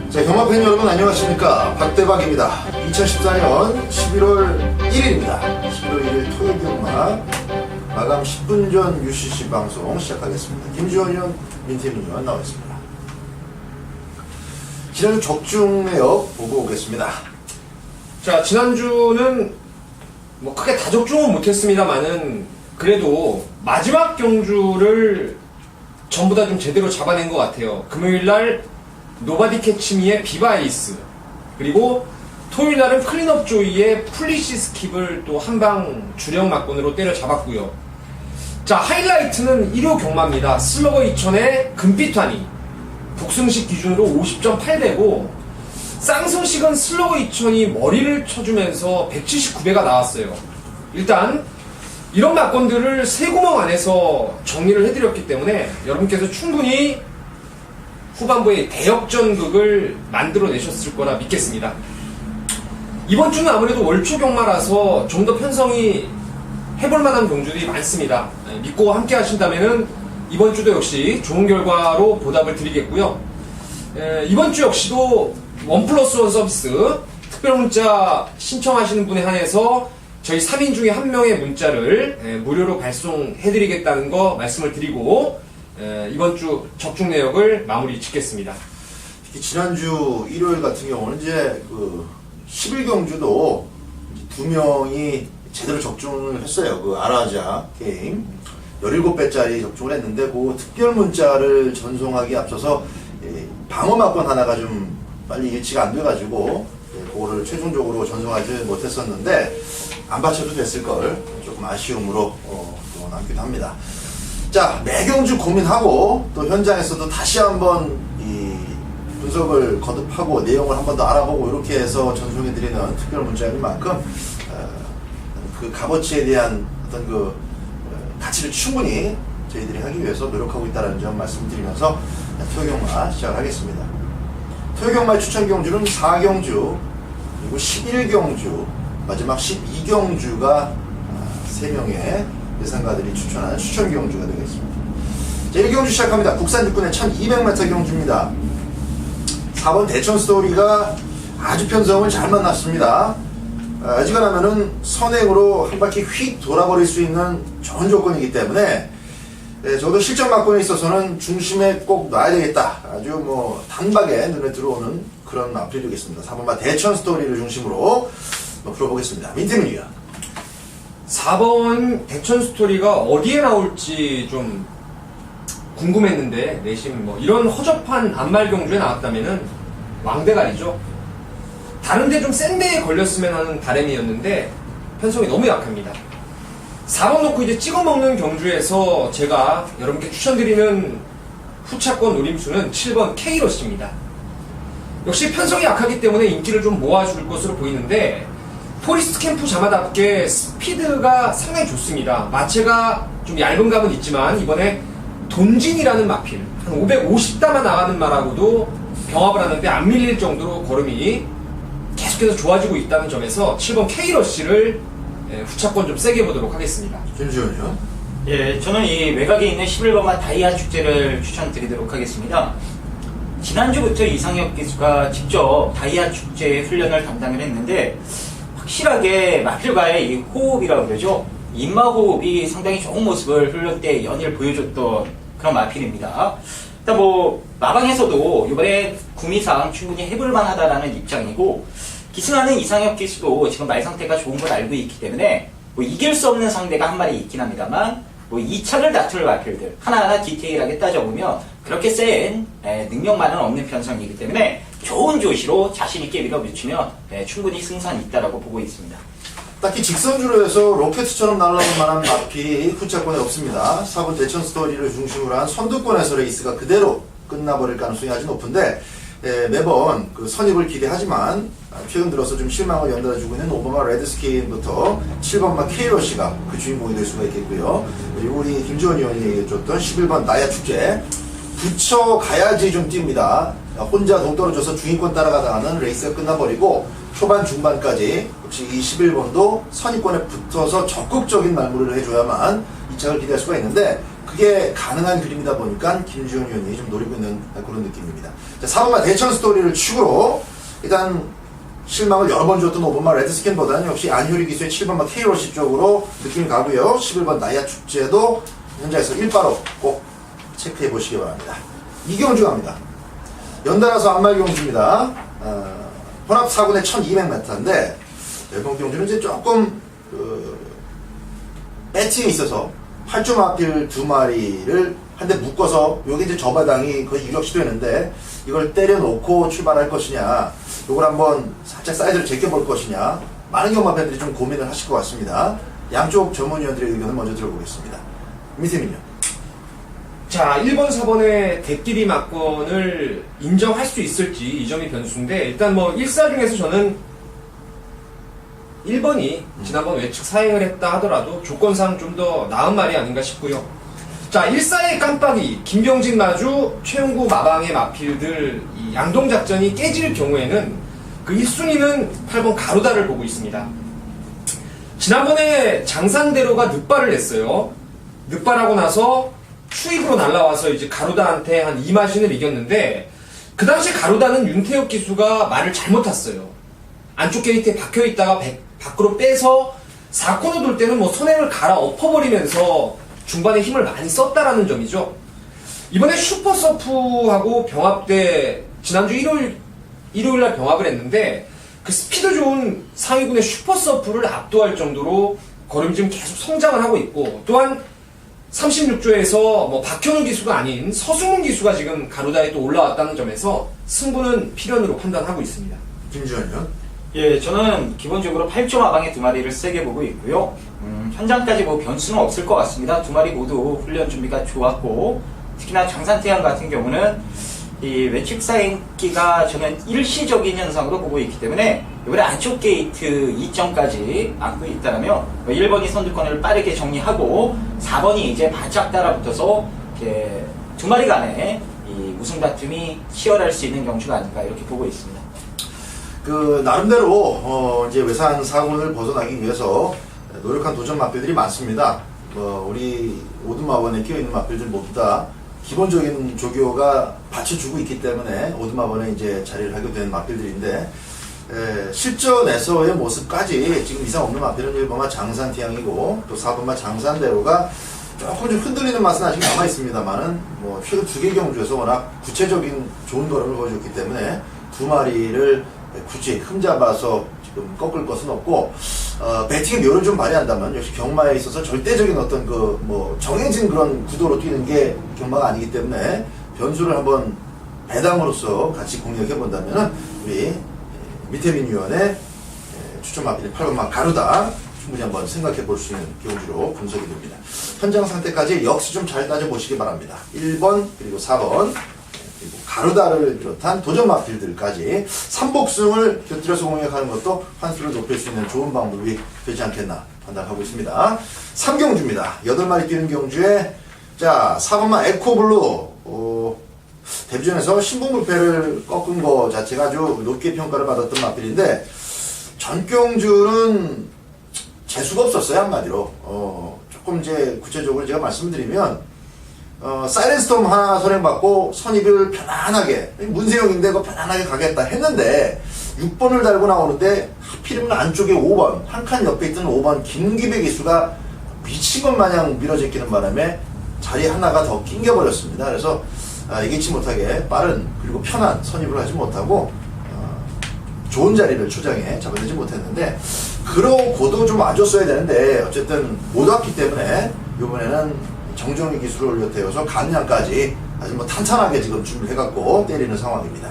자, 경마팬 여러분 안녕하십니까. 박대박입니다. 2014년 11월 1일입니다. 11월 1일 토요일 경마 마감 10분 전 UCC 방송 시작하겠습니다. 김지원 의원, 민태민 의원 나와있습니다. 지난주 적중 내역 보고 오겠습니다. 자, 지난주는 뭐 크게 다 적중은 못했습니다만은 그래도 마지막 경주를 전부 다 좀 제대로 잡아낸 것 같아요. 금요일날 노바디 캐치미의 비바 에이스, 그리고 토요일날은 클린업 조이의 플리시 스킵을 또 한방 주력 막권으로 때려잡았고요. 자, 하이라이트는 1호 경마입니다. 슬러거 2000의 금빛환이 복승식 기준으로 50.8배고 쌍승식은 슬러거 2000이 머리를 쳐주면서 179배가 나왔어요. 일단 이런 막권들을 세 구멍 안에서 정리를 해드렸기 때문에 여러분께서 충분히 후반부에 대역전극을 만들어내셨을 거라 믿겠습니다. 이번 주는 아무래도 월초 경마라서 좀 더 편성이 해볼 만한 경주들이 많습니다. 믿고 함께 하신다면은 이번 주도 역시 좋은 결과로 보답을 드리겠고요. 이번 주 역시도 1+1 서비스 특별 문자 신청하시는 분에 한해서 저희 3인 중에 한 명의 문자를 무료로 발송해드리겠다는 거 말씀을 드리고 이번 주 적중 내역을 마무리 짓겠습니다. 특히 지난주 일요일 같은 경우는 이제 그 11경주도 두 명이 제대로 적중을 했어요. 그 아라자 게임 17배짜리 적중을 했는데 그 특별 문자를 전송하기 앞서서 방어 막권 하나가 좀 빨리 일치가 안 돼가지고 그거를 최종적으로 전송하지 못했었는데 안 받쳐도 됐을 걸 조금 아쉬움으로 또 남기도 합니다. 자, 매경주 고민하고 또 현장에서도 다시 한번 이 분석을 거듭하고 내용을 한 번 더 알아보고 이렇게 해서 전송해드리는 특별 문자인 만큼 그 값어치에 대한 어떤 그 가치를 충분히 저희들이 하기 위해서 노력하고 있다는 점 말씀드리면서 토요경마 시작하겠습니다. 토요경마의 추천 경주는 4경주 그리고 11경주 마지막 12경주가 3명의 예상가들이 추천한 추천 경주가 되겠습니다. 자, 1경주 시작합니다. 국산 육군의 1200m 경주입니다. 4번 대천 스토리가 아주 편성을 잘 만났습니다. 어지간하면은 선행으로 한 바퀴 휙 돌아버릴 수 있는 좋은 조건이기 때문에 저도 실전 막권에 있어서는 중심에 꼭 놔야 되겠다. 아주 뭐 단박에 눈에 들어오는 그런 마필이 되겠습니다. 4번마 대천 스토리를 중심으로 풀어보겠습니다. 민태민 의원. 4번 대천 스토리가 어디에 나올지 좀 궁금했는데 내심 뭐 이런 허접한 안말 경주에 나왔다면은 왕대가리죠. 다른데 좀 센 데에 걸렸으면 하는 바람이었는데 편성이 너무 약합니다. 4번 놓고 이제 찍어먹는 경주에서 제가 여러분께 추천드리는 후차권 노림수는 7번 K러시입니다. 역시 편성이 약하기 때문에 인기를 좀 모아줄 것으로 보이는데 포리스트 캠프 자마답게 스피드가 상당히 좋습니다. 마체가 좀 얇은 감은 있지만 이번에 돈진이라는 마필 한 550다만 나가는 말하고도 경합을 하는데 안 밀릴 정도로 걸음이 계속해서 좋아지고 있다는 점에서 7번 K러시를 후차권 좀 세게 보도록 하겠습니다. 김지원이요? 예, 저는 이 외곽에 있는 11번마 다이아 축제를 추천드리도록 하겠습니다. 지난주부터 이상혁 기수가 직접 다이아 축제 훈련을 담당을 했는데 확실하게 마필과의 이 호흡이라고 그러죠. 인마호흡이 상당히 좋은 모습을 훈련 때 연일 보여줬던 그런 마필입니다. 일단 뭐 마방에서도 이번에 구미상 충분히 해볼만 하다라는 입장이고 기승하는 이상혁 기수도 지금 말 상태가 좋은 걸 알고 있기 때문에 뭐 이길 수 없는 상대가 한 마리 있긴 합니다만 뭐 2차를 다툴 마필들 하나하나 디테일하게 따져보면 그렇게 센 능력만은 없는 편성이기 때문에 좋은 조시로 자신있게 밀어붙이면 충분히 승산이 있다라고 보고 있습니다. 딱히 직선주로 해서 로켓처럼 날아올 만한 마필이 후차권에 없습니다. 4번 대천 스토리를 중심으로 한 선두권에서 레이스가 그대로 끝나버릴 가능성이 아주 높은데 매번 그 선입을 기대하지만 최근 들어서 좀 실망을 연달아주고 있는 5번마 레드스킨부터 7번마 K러시가 그 주인공이 될 수가 있겠고요. 그리고 우리 김지원 의원이 얘기해줬던 11번 나야 축제 붙여가야지 좀 뜁니다. 혼자 동떨어져서 주인권 따라가다가는 레이스가 끝나버리고 초반 중반까지 역시 이 11번도 선입권에 붙어서 적극적인 말무리를 해줘야만 2차를 기대할 수가 있는데 그게 가능한 그림이다 보니까 김주현 위원이 좀 노리고 있는 그런 느낌입니다. 자, 4번마 대천 스토리를 축으로 일단 실망을 여러 번 줬던 5번마 레드스킨보다는 역시 안효리 기수의 7번마 K러시 쪽으로 느낌이 가고요. 11번 나이아 축제도 현장에서 1바로 꼭 체크해 보시기 바랍니다. 이경주 갑니다. 연달아서 안말경주입니다. 혼합 4군의 1200m인데 이번 경주는 이제 조금 배팅에 있어서 8점 앞필 2마리를 한 대 묶어서 여기 이제 저바당이 거의 유력시되는데 이걸 때려놓고 출발할 것이냐, 이걸 한번 살짝 사이드를 제껴볼 것이냐, 많은 경마 팬들이 좀 고민을 하실 것 같습니다. 양쪽 전문위원들의 의견을 먼저 들어보겠습니다. 미세민요. 자, 1번, 4번의 대끼리 막건을 인정할 수 있을지 이 점이 변수인데, 일단 뭐 1사 중에서 저는 1번이 지난번 외측 사행을 했다 하더라도 조건상 좀 더 나은 말이 아닌가 싶고요. 자, 1사의 깜빡이, 김병진 마주, 최용구 마방의 마필들 이 양동작전이 깨질 경우에는 그 1순위는 8번 가루다를 보고 있습니다. 지난번에 장산대로가 늑발을 냈어요. 늑발하고 나서 추입으로 날라와서 이제 가루다한테 한 2마신을 이겼는데, 그 당시 가루다는 윤태혁 기수가 말을 잘못 탔어요. 안쪽 게이트에 박혀있다가 밖으로 빼서 4코너 돌 때는 뭐 손해를 갈아 엎어버리면서 중반에 힘을 많이 썼다라는 점이죠. 이번에 슈퍼서프하고 병합 때 지난주 일요일날 병합을 했는데 그 스피드 좋은 상위군의 슈퍼서프를 압도할 정도로 걸음지금 계속 성장을 하고 있고, 또한 36조에서 뭐 박현우 기수가 아닌 서승훈 기수가 지금 가루다에 또 올라왔다는 점에서 승부는 필연으로 판단하고 있습니다. 김주현요? 예, 저는 기본적으로 8점 하방에 2마리를 세게 보고 있고요. 현장까지 뭐 변수는 없을 것 같습니다. 2마리 모두 훈련 준비가 좋았고, 특히나 장산태양 같은 경우는 이 외측 사행기가 저는 일시적인 현상으로 보고 있기 때문에 이번에 안쪽 게이트 2점까지 안고 있다면 1번이 선두권을 빠르게 정리하고 4번이 이제 바짝 따라붙어서 이렇게 2마리 간에 이 우승 다툼이 치열할 수 있는 경주가 아닐까 이렇게 보고 있습니다. 그 나름대로 이제 외산 사군을 벗어나기 위해서 노력한 도전 마필들이 많습니다. 우리 오두마번에 끼어있는 마필들 모두 다 기본적인 조교가 받쳐주고 있기 때문에 오두마번에 이제 자리를 하게 된 마필들인데, 실전에서의 모습까지 지금 이상 없는 마필은 1번마 장산태양이고 또 4번마 장산대로가 조금 좀 흔들리는 맛은 아직 남아 있습니다만은 뭐 최근 2개 경주에서 워낙 구체적인 좋은 걸음을 보여줬기 때문에 2마리를 굳이 흠잡아서 지금 꺾을 것은 없고, 배팅의 묘를 좀 발휘한다면 역시 경마에 있어서 절대적인 어떤 그 뭐 정해진 그런 구도로 뛰는 게 경마가 아니기 때문에 변수를 한번 배당으로서 같이 공략해 본다면은 우리 미태민 위원의 추천 마필인 8번마 가루다 충분히 한번 생각해 볼 수 있는 경주로 분석이 됩니다. 현장 상태까지 역시 좀 잘 따져보시기 바랍니다. 1번 그리고 4번 그리고 가루다를 비롯한 도전 마필들까지 3복승을 곁들여서 공략하는 것도 환수를 높일 수 있는 좋은 방법이 되지 않겠나 판단하고 있습니다. 3경주입니다. 8마리 뛰는 경주에 자 4번마 에코블루, 데뷔전에서 신봉불패를 꺾은 거 자체가 아주 높게 평가를 받았던 마필인데 전 경주는 재수가 없었어요. 한마디로 조금 이제 구체적으로 제가 말씀드리면 사이렌스톰 하나 선행받고 선입을 편안하게, 문세영인데 그 편안하게 가겠다 했는데 6번을 달고 나오는데 하필이면 안쪽에 5번 한 칸 옆에 있던 5번 김기배 기수가 미친 것 마냥 밀어제끼는 바람에 자리 하나가 더 낑겨버렸습니다. 그래서 예기치 못하게 빠른 그리고 편한 선입을 하지 못하고 좋은 자리를 초장에 잡아내지 못했는데, 그러고도 좀 와줬어야 되는데 어쨌든 못 왔기 때문에 이번에는 정정희 기술을 올려태워서 감량까지 아주 뭐 탄탄하게 지금 준비를 해갖고 때리는 상황입니다.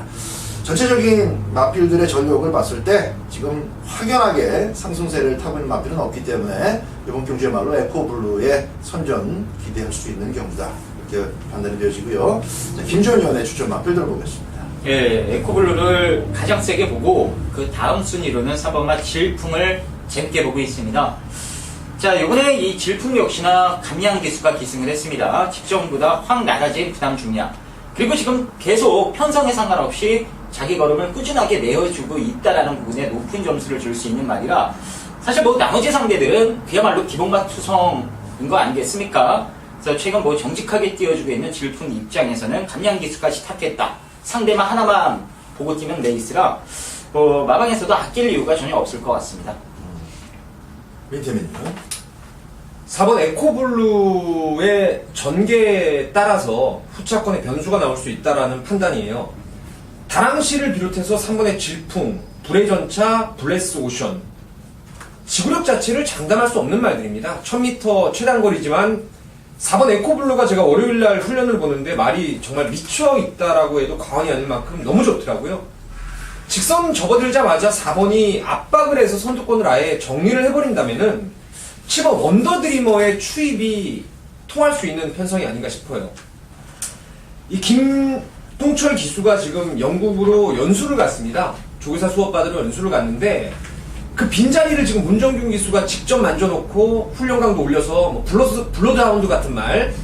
전체적인 마필들의 전력을 봤을 때 지금 확연하게 상승세를 타고 있는 마필은 없기 때문에 이번 경주야말로 에코블루의 선전 기대할 수 있는 경주다 이렇게 판단이 되어지고요. 김주현 위원의 추천 마필들을 보겠습니다. 예, 에코블루를 가장 세게 보고 그 다음 순위로는 4번마 질풍을 재밌게 보고 있습니다. 자, 이번에 이 질풍 역시나 감량 기수가 기승을 했습니다. 직전보다 확 낮아진 부담 중량. 그리고 지금 계속 편성에 상관없이 자기 걸음을 꾸준하게 내어주고 있다라는 부분에 높은 점수를 줄 수 있는 말이라, 사실 뭐 나머지 상대들은 그야말로 기본과 투성인 거 아니겠습니까? 그래서 최근 뭐 정직하게 뛰어주고 있는 질풍 입장에서는 감량 기수까지 탑했다. 상대만 하나만 보고 뛰면 레이스라 마방에서도 아낄 이유가 전혀 없을 것 같습니다. 민태민은 4번 에코블루의 전개에 따라서 후차권에 변수가 나올 수 있다라는 판단이에요. 다랑시를 비롯해서 3번의 질풍, 불의 전차, 블레스 오션. 지구력 자체를 장담할 수 없는 말들입니다. 1000m 최단거리지만 4번 에코블루가 제가 월요일날 훈련을 보는데 말이 정말 미쳐있다라고 해도 과언이 아닐 만큼 너무 좋더라고요. 직선 접어들자마자 4번이 압박을 해서 선두권을 아예 정리를 해버린다면은 7번 원더드리머의 추입이 통할 수 있는 편성이 아닌가 싶어요. 이 김동철 기수가 지금 영국으로 연수를 갔습니다. 조교사 수업 받으러 연수를 갔는데 그 빈자리를 지금 문정균 기수가 직접 만져놓고 훈련 강도 올려서 뭐 블러드하운드 같은 말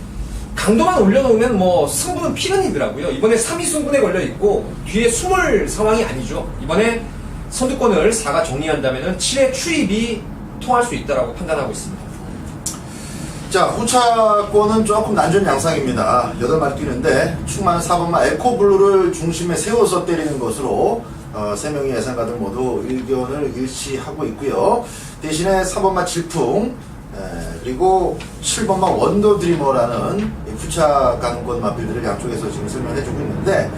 강도만 올려놓으면 뭐 승부는 필연이더라고요. 이번에 3위 승분에 걸려있고 뒤에 숨을 상황이 아니죠. 이번에 선두권을 4가 정리한다면 7의 추입이 통할 수 있다고 판단하고 있습니다. 자, 후차권은 조금 난전 양상입니다. 8마리 뛰는데 충만 4번마 에코블루를 중심에 세워서 때리는 것으로 3명의 예상가들 모두 의견을 일치하고 있고요. 대신에 4번마 질풍 그리고 7번마 원더드리머라는 후차 가능권 마필들을 양쪽에서 지금 설명해주고 있는데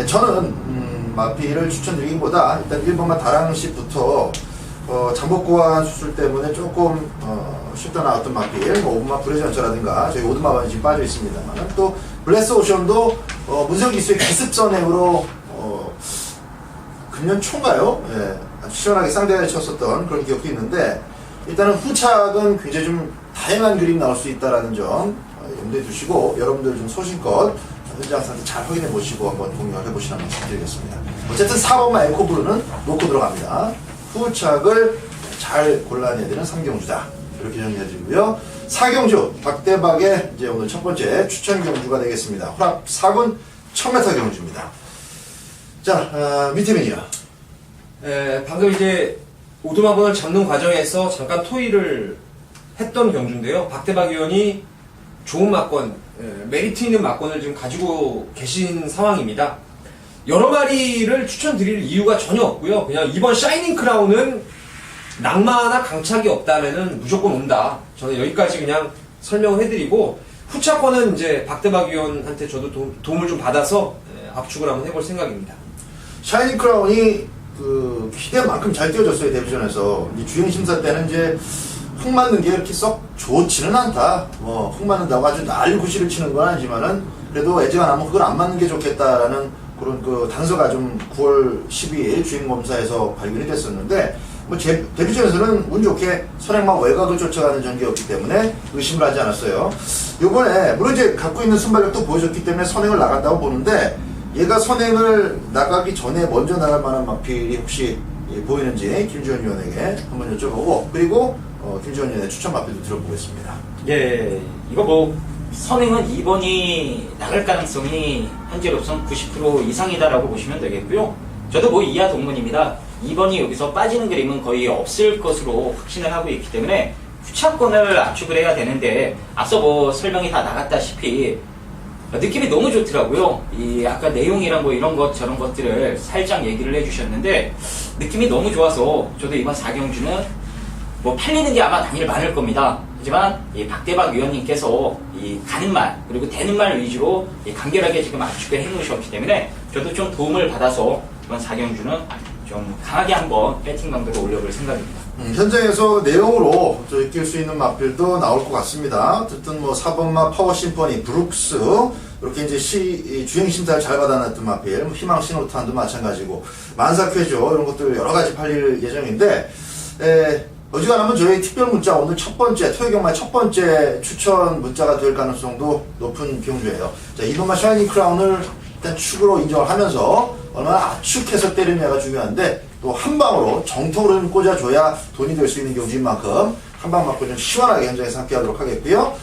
저는 마필을 추천드리기보다 일단 1번마 다랑시부터 잠복고환 수술 때문에 조금 쉽다 나왔던 마필, 뭐 5번마 불의 전차라든가 저희 오드마반이 지금 빠져 있습니다만 또 블레스 오션도 문세영 기수의 기습 선행으로 금년 초인가요? 예, 아주 시원하게 상대를 쳤었던 그런 기억도 있는데 일단은 후착은 굉장히 좀 다양한 그림 나올 수 있다는 점 염두에 두시고 여러분들 좀 소신껏 현장 상태 잘 확인해 보시고 한번 공유해 보시라는 말씀 드리겠습니다. 어쨌든 4번마 에코블루는 놓고 들어갑니다. 후착을 잘 골라내야 되는 3경주다. 이렇게 정리해주고요. 4경주 박대박의 이제 오늘 첫 번째 추천 경주가 되겠습니다. 호랍 4군 1000m 경주입니다. 자, 민태민이요. 방금 이제 오두마본을 잡는 과정에서 잠깐 토의를 했던 경주인데요. 박대박 의원이 좋은 막권, 메리트 있는 막권을 지금 가지고 계신 상황입니다. 여러 마리를 추천드릴 이유가 전혀 없고요. 그냥 이번 샤이닝 크라운은 낭마나 강착이 없다면은 무조건 온다. 저는 여기까지 그냥 설명을 해드리고 후차권은 이제 박대박 의원한테 저도 도움을 좀 받아서 압축을 한번 해볼 생각입니다. 샤이닝 크라운이 그 기대만큼 잘 뛰어졌어요. 데뷔전에서 이 주행 심사 때는 이제 흙 맞는 게 이렇게 썩 좋지는 않다. 뭐 흙 맞는다고 아주 난구시를 치는 건 아니지만은 그래도 애지가 나면 그걸 안 맞는 게 좋겠다라는 그런 그 단서가 좀 9월 12일 주행검사에서 발견이 됐었는데 뭐 데뷔전에서는 운 좋게 선행만 외곽을 쫓아가는 전개였기 때문에 의심을 하지 않았어요. 요번에 물론 이제 갖고 있는 순발력도 보여줬기 때문에 선행을 나간다고 보는데 얘가 선행을 나가기 전에 먼저 나갈 만한 마필이 혹시 보이는지 김지원 위원에게 한번 여쭤보고 그리고 김지원 위원의 추천 마필도 들어보겠습니다. 예, 이거 뭐 선행은 2번이 나갈 가능성이 현재로선 90% 이상이다라고 보시면 되겠고요. 저도 뭐 이하 동문입니다. 2번이 여기서 빠지는 그림은 거의 없을 것으로 확신을 하고 있기 때문에 후차권을 압축을 해야 되는데 앞서 뭐 설명이 다 나갔다시피 느낌이 너무 좋더라고요. 이 아까 내용이랑 뭐 이런 것 저런 것들을 살짝 얘기를 해주셨는데 느낌이 너무 좋아서 저도 이번 4경주는 뭐 팔리는 게 아마 당일 많을 겁니다. 하지만 이 박대박 위원님께서 이 가는 말 그리고 되는 말 위주로 간결하게 지금 압축을 해놓으셨기 때문에 저도 좀 도움을 받아서 이번 4경주는 좀 강하게 한번 배팅 강도를 올려볼 생각입니다. 현장에서 내용으로 낄 수 있는 마필도 나올 것 같습니다. 어쨌든 뭐 4번마 파워 심포니, 브룩스 이렇게 이제 주행 심사를 잘 받아놨던 마필, 희망 신호탄도 마찬가지고 만사쾌죠 이런 것들 여러 가지 팔릴 예정인데 어지간하면 저희 특별 문자 오늘 첫 번째 토요경마 첫 번째 추천 문자가 될 가능성도 높은 경주예요. 자, 2번마 샤이닝 크라운을 일단 축으로 인정을 하면서 얼마나 압축해서 때리느냐가 중요한데 또 한 방으로 정통으로 좀 꽂아줘야 돈이 될 수 있는 경주인 만큼 한 방 맞고 좀 시원하게 현장에서 함께 하도록 하겠고요.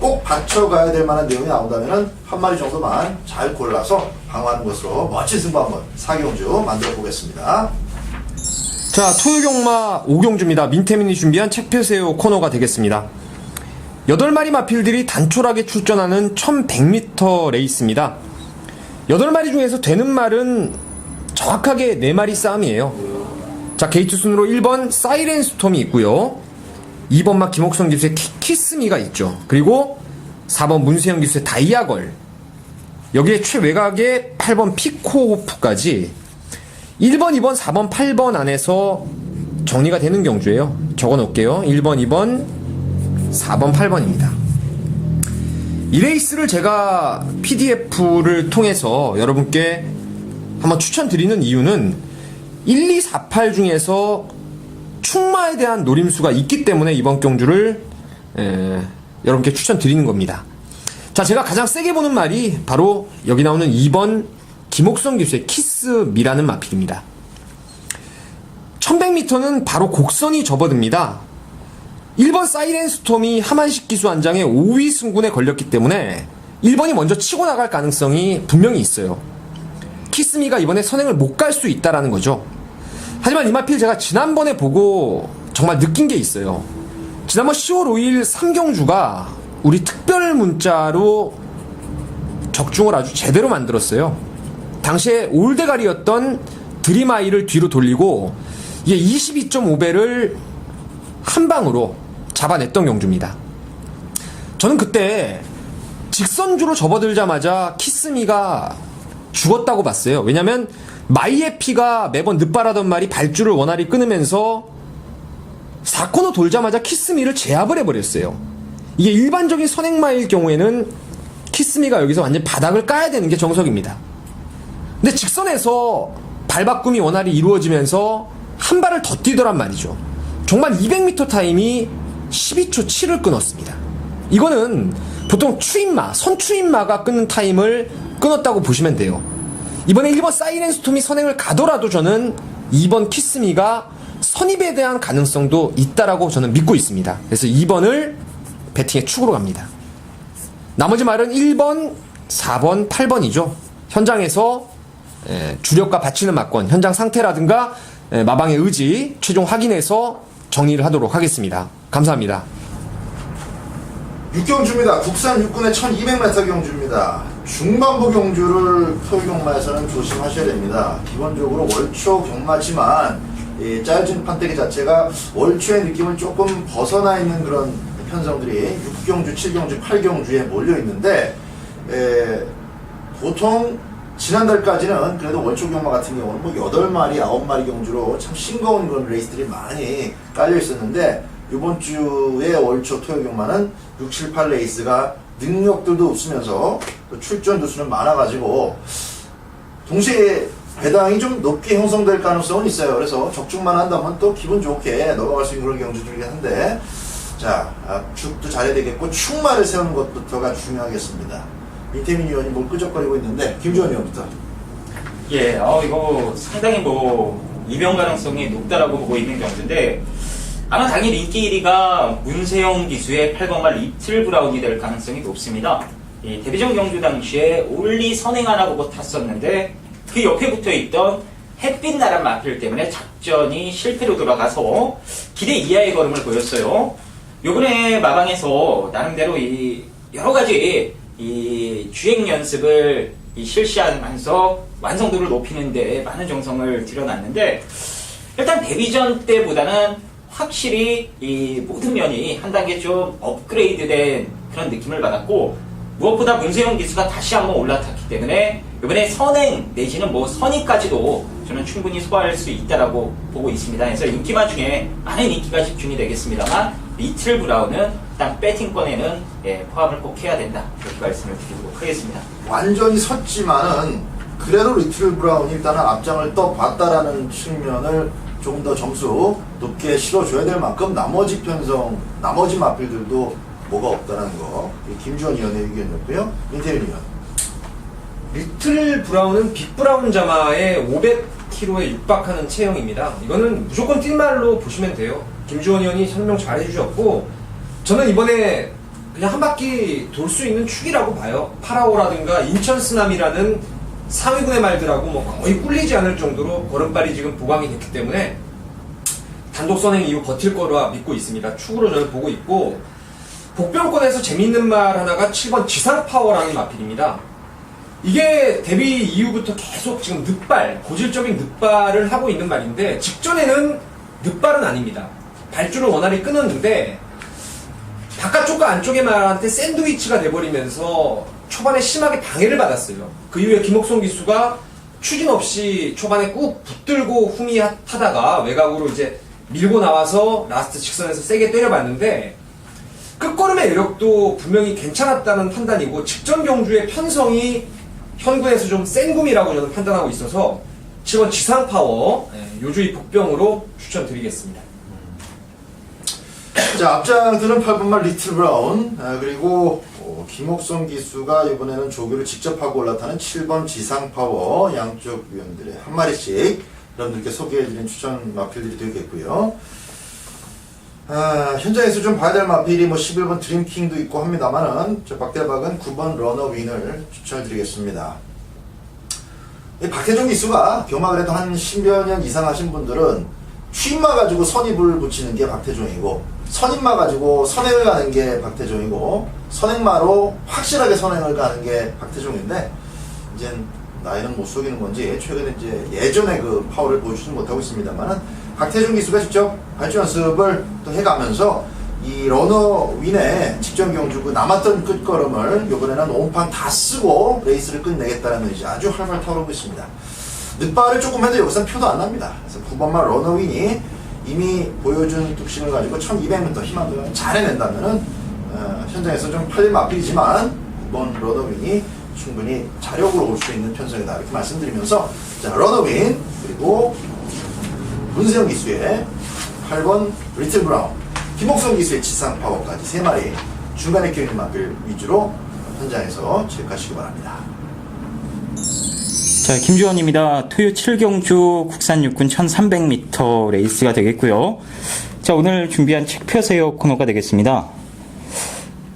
꼭 받쳐가야 될 만한 내용이 나온다면 한 마리 정도만 잘 골라서 방어하는 것으로 멋진 승부 한번 4경주 만들어 보겠습니다. 자, 토요경마 5경주입니다. 민태민이 준비한 책 펴세요 코너가 되겠습니다. 8마리 마필들이 단촐하게 출전하는 1100m 레이스입니다. 8마리 중에서 되는 말은 정확하게 4마리 싸움이에요. 자, 게이트 순으로 1번 사이렌 스톰이 있고요. 2번 막 김옥성 기수의 키스미가 있죠. 그리고 4번 문세영 기수의 다이아걸. 여기에 최외곽에 8번 피코호프까지 1번, 2번, 4번, 8번 안에서 정리가 되는 경주예요. 적어 놓을게요. 1번, 2번, 4번, 8번입니다. 이 레이스를 제가 PDF를 통해서 여러분께 한번 추천드리는 이유는 1, 2, 4, 8 중에서 충마에 대한 노림수가 있기 때문에 이번 경주를 여러분께 추천드리는 겁니다. 자, 제가 가장 세게 보는 말이 바로 여기 나오는 2번 김옥성 기수의 키스미라는 마필입니다. 1100m는 바로 곡선이 접어듭니다. 1번 사이렌 스톰이 하만식 기수 안장의 5위 승군에 걸렸기 때문에 1번이 먼저 치고 나갈 가능성이 분명히 있어요. 키스미가 이번에 선행을 못 갈 수 있다라는 거죠. 하지만 이 마필 제가 지난번에 보고 정말 느낀 게 있어요. 지난번 10월 5일 3경주가 우리 특별 문자로 적중을 아주 제대로 만들었어요. 당시에 올대가리였던 드림아이를 뒤로 돌리고 이게 22.5배를 한 방으로 잡아냈던 경주입니다. 저는 그때 직선주로 접어들자마자 키스미가 죽었다고 봤어요. 왜냐면 마이에피가 매번 늦바라던 말이 발주를 원활히 끊으면서 4코너 돌자마자 키스미를 제압을 해버렸어요. 이게 일반적인 선행마일 경우에는 키스미가 여기서 완전 바닥을 까야 되는 게 정석입니다. 근데 직선에서 발바꿈이 원활히 이루어지면서 한 발을 더 뛰더란 말이죠. 정말 200m 타임이 12초 7을 끊었습니다. 이거는 보통 추임마, 선추임마가 끊는 타임을 끊었다고 보시면 돼요. 이번에 1번 사이렌 스톰이 선행을 가더라도 저는 2번 키스미가 선입에 대한 가능성도 있다라고 저는 믿고 있습니다. 그래서 2번을 배팅의 축으로 갑니다. 나머지 말은 1번, 4번, 8번이죠. 현장에서 주력과 받치는 막권, 현장 상태라든가 마방의 의지 최종 확인해서 정리를 하도록 하겠습니다. 감사합니다. 6경주입니다. 국산 육군의 1200m 경주입니다. 중반부 경주를 토요 경마에서는 조심하셔야 됩니다. 기본적으로 월초 경마지만 짜여진 판때기 자체가 월초의 느낌을 조금 벗어나 있는 그런 편성들이 6경주, 7경주, 8경주에 몰려 있는데 보통 지난달까지는 그래도 월초 경마 같은 경우는 뭐 8마리, 9마리 경주로 참 싱거운 그런 레이스들이 많이 깔려 있었는데 이번 주에 월초 토요 경마는 6, 7, 8 레이스가 능력들도 없으면서 또 출전 두수는 많아가지고 동시에 배당이 좀 높게 형성될 가능성은 있어요. 그래서 적중만 한다면 또 기분 좋게 넘어갈 수 있는 그런 경주들이긴 한데 자, 축도 잘해야 되겠고 축마를 세우는 것부터가 중요하겠습니다. 이태민 의원이 뭘 끄적거리고 있는데 김주원 의원부터. 예, 이거 상당히 이변 가능성이 높다라고 보고 있는 경주인데 아마 당일 인기 1위가 문세영 기수의 8번 말 리틀 브라운이 될 가능성이 높습니다. 이 데뷔전 경주 당시에 올리 선행 하나 보고 탔었는데 그 옆에 붙어있던 햇빛 나란 마필 때문에 작전이 실패로 돌아가서 기대 이하의 걸음을 보였어요. 요번에 마방에서 나름대로 이 여러 가지 이 주행 연습을 실시하면서 완성도를 높이는데 많은 정성을 들여놨는데 일단 데뷔전 때보다는 확실히 이 모든 면이 한 단계 좀 업그레이드된 그런 느낌을 받았고 무엇보다 문세영 기수가 다시 한번 올라탔기 때문에 이번에 선행 내지는 선의까지도 저는 충분히 소화할 수 있다라고 보고 있습니다. 그래서 인기만 중에 많은 인기가 집중이 되겠습니다만 리틀 브라운은 일단 배팅권에는 포함을 꼭 해야 된다 이렇게 말씀을 드리도록 하겠습니다. 완전히 섰지만은 그래도 리틀 브라운이 일단은 앞장을 떠봤다라는 측면을 조금 더 점수 높게 실어줘야 될 만큼 나머지 편성, 나머지 마필들도 뭐가 없다는 거. 김주원 의원의 의견이었고요. 인태윤 의원. 리틀 브라운은 빅 브라운 자마의 500kg에 육박하는 체형입니다. 이거는 무조건 뛸 말로 보시면 돼요. 김주원 의원이 설명 잘 해주셨고 저는 이번에 그냥 한 바퀴 돌 수 있는 축이라고 봐요. 파라오라든가 인천 쓰나미라는 상위군의 말들하고 거의 꿀리지 않을 정도로 걸음발이 지금 보강이 됐기 때문에 단독 선행 이후 버틸 거라 믿고 있습니다. 축으로 저는 보고 있고 복병권에서 재밌는 말 하나가 7번 지상파워라는 마필입니다. 이게 데뷔 이후부터 계속 지금 늑발, 고질적인 늑발을 하고 있는 말인데 직전에는 늑발은 아닙니다. 발주를 원활히 끊었는데 바깥쪽과 안쪽의 말한테 샌드위치가 돼버리면서 초반에 심하게 방해를 받았어요. 그 이후에 김옥성 기수가 추진 없이 초반에 꾹 붙들고 후미타다가 외곽으로 이제 밀고 나와서 라스트 직선에서 세게 때려봤는데 끝걸음의 여력도 분명히 괜찮았다는 판단이고 직전 경주의 편성이 현군에서 좀 센 kum이라고 저는 판단하고 있어서 7번 지상파워 요주의 복병으로 추천드리겠습니다. 자, 앞장들은 8번말 리틀 브라운, 그리고 김옥성 기수가 이번에는 조교를 직접 하고 올라타는 7번 지상파워, 양쪽 위원들의 한 마리씩 여러분들께 소개해드린 추천 마필들이 되겠고요. 현장에서 좀 봐야 될 마필이 11번 드림킹도 있고 합니다만은 저 박대박은 9번 러너윈을 추천해드리겠습니다. 이 박태종 기수가 경마 그래도 한 10여 년 이상 하신 분들은 취임마 가지고 선입을 붙이는 게 박태종이고 선임마 가지고 선행을 가는 게 박태종이고 선행마로 확실하게 선행을 가는 게 박태종인데 이젠 나이는 못 속이는 건지 최근에 이제 예전에 그 파워를 보여주지 못하고 있습니다만은 박태종 기수가 직접 발주 연습을 또 해가면서 이 러너윈의 직전 경주 그 남았던 끝걸음을 이번에는 온판 다 쓰고 레이스를 끝내겠다는 의지 아주 활발 타오르고 있습니다. 늑발을 조금 해도 여기서는 표도 안 납니다. 그래서 9번말 러너윈이 이미 보여준 뚝심을 가지고 1200m 희망을 잘 해낸다면은 현장에서 좀 팔릴 마필이지만 9번 러너윈이 충분히 자력으로 올 수 있는 편성이다 이렇게 말씀드리면서 자 러너윈 그리고 문세영 기수의 8번 리틀 브라운 김옥성 기수의 지상파워까지 3마리 중간에 껴있는 마필 위주로 현장에서 체크하시기 바랍니다. 자, 김주원입니다. 토요 7경주 국산 육군 1300m 레이스가 되겠고요. 자, 오늘 준비한 책 펴세요 코너가 되겠습니다.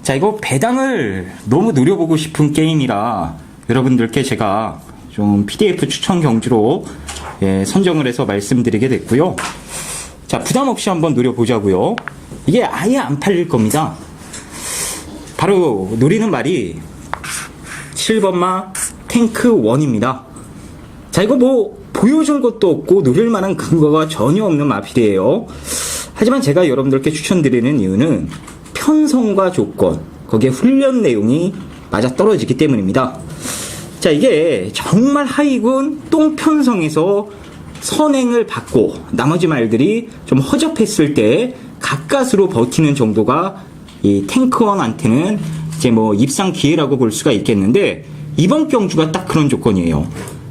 자, 이거 배당을 너무 노려보고 싶은 게임이라 여러분들께 제가 좀 PDF 추천 경주로 선정을 해서 말씀드리게 됐고요. 자, 부담 없이 한번 노려보자고요. 이게 아예 안 팔릴 겁니다. 바로 노리는 말이 7번마 탱크 1입니다. 자, 이거 보여줄 것도 없고 노릴 만한 근거가 전혀 없는 마필이에요. 하지만 제가 여러분들께 추천드리는 이유는 편성과 조건, 거기에 훈련 내용이 맞아 떨어지기 때문입니다. 자, 이게 정말 하이군 똥편성에서 선행을 받고 나머지 말들이 좀 허접했을 때 가까스로 버티는 정도가 이 탱크원한테는 이제 입상 기회라고 볼 수가 있겠는데 이번 경주가 딱 그런 조건이에요.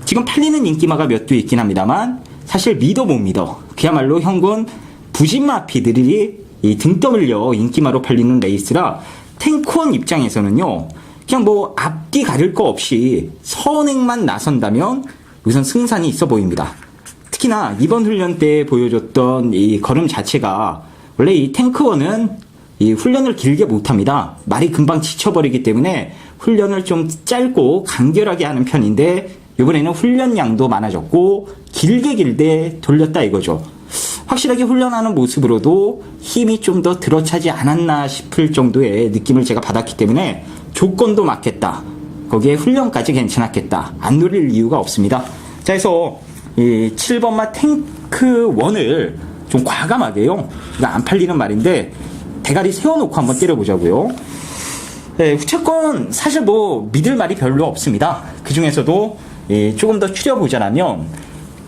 지금 팔리는 인기마가 몇 두 있긴 합니다만 사실 믿어 못 믿어. 그야말로 현군 부진마피들이 이 등 떠밀려 인기마로 팔리는 레이스라 탱크원 입장에서는요. 그냥 앞뒤 가릴 거 없이 선행만 나선다면 우선 승산이 있어 보입니다. 특히나 이번 훈련 때 보여줬던 이 걸음 자체가 원래 이 탱크원은 이 훈련을 길게 못합니다. 말이 금방 지쳐버리기 때문에 훈련을 좀 짧고 간결하게 하는 편인데 이번에는 훈련량도 많아졌고 길게 돌렸다 이거죠. 확실하게 훈련하는 모습으로도 힘이 좀 더 들어차지 않았나 싶을 정도의 느낌을 제가 받았기 때문에 조건도 맞겠다. 거기에 훈련까지 괜찮았겠다. 안 노릴 이유가 없습니다. 자, 그래서 이 7번마 탱크 1을 좀 과감하게요. 이거 안 팔리는 말인데 대가리 세워놓고 한번 때려보자고요. 네, 후차권 사실 믿을 말이 별로 없습니다. 그 중에서도 조금 더 추려보자면